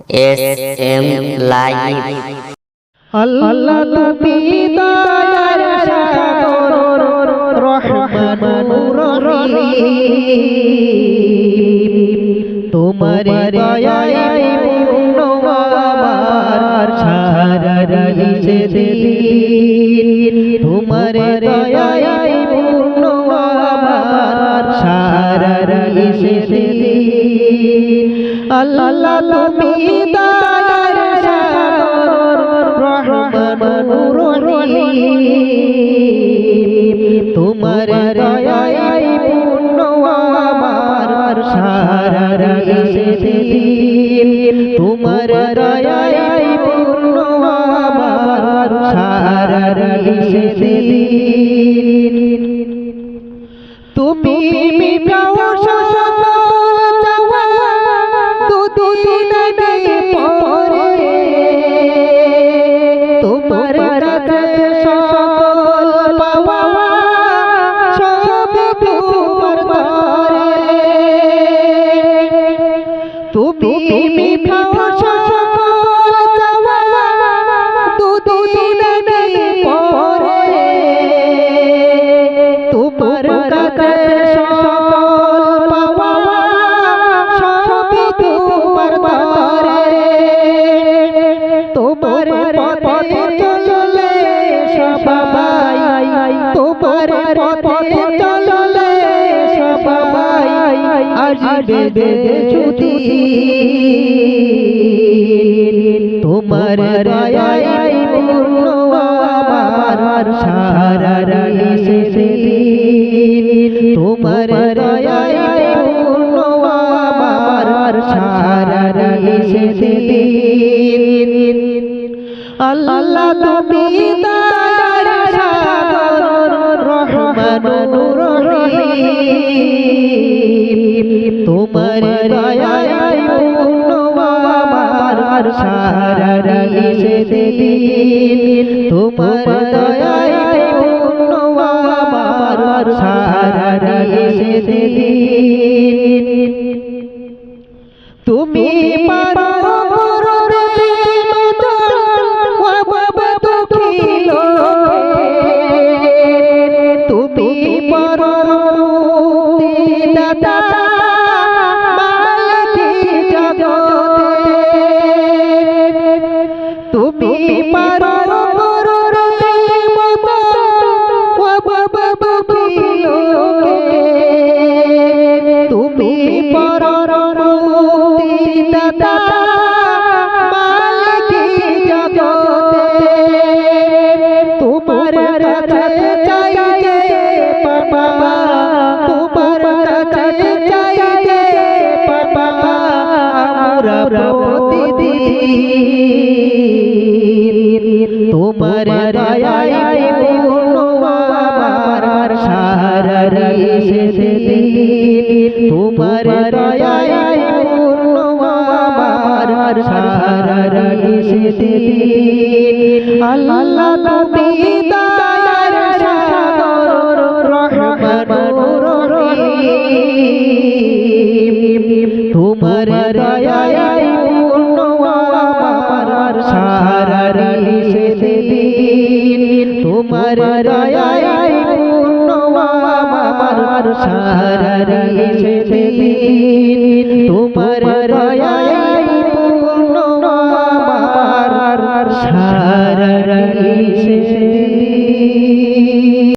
SM Live। আল্লাহ তুমি দয়ার সাগর রহমানুর রহিম, তোমার দয়ায় পূর্ণ আমার সারা দিন, তোমার দয়ায় পূর্ণ আমার সারা দিন। আল্লাহ তুমি দয়ার সাগর রহমানুর রহিম, তোমার দয়ায় পূর্ণ আমার সারা দিন, তোমার দয়ায় পূর্ণ আমার সারা দিন। তুমি মিটাও সকল চাওয়া দুদিন পরে, তোমার কাছে সকল পাওয়া সব তোমার তরে। তুমি মিটাও সকল চাওয়া দুদিন পরে, তোমার কাছে সকল পাওয়া সব তোমার তরে। তোমার পথে চললে সবাই, তোমার পথে চললে সবাই আসবে ছুটি। তোমার দয়ায় পূর্ণ আমার সারা দিন, তোমার দয়ায় পূর্ণ আমার সারা দিন। আল্লাহ তুমি দয়ার সাগর রহমানুর রহিম, তোমার দয়ায় পূর্ণ আমার সারা দিন, তোমার দয়ায় পূর্ণ আমার সারা দিন। তুমি পারো তুমি পারো তুমি পরমদাতা মালিকি জগতে, তোমার কাছে চাই যে পাপা, তোমার কাছে চাই যে পাপা আমরা প্রতিদিন। তোমার দয়ায় পূর্ণ আমার সারা দিন, তোমার দয়ায় পূর্ণ আমার সারা দিন। আল্লাহ তুমি দয়ার সাগর রহমানুর রহিম, তোমার দয়ায় পূর্ণ আমার সারা দিন, তোমার দয়ায় পূর্ণ আমার সারা দিন, তোমার দয়ায় পূর্ণ আমার সারা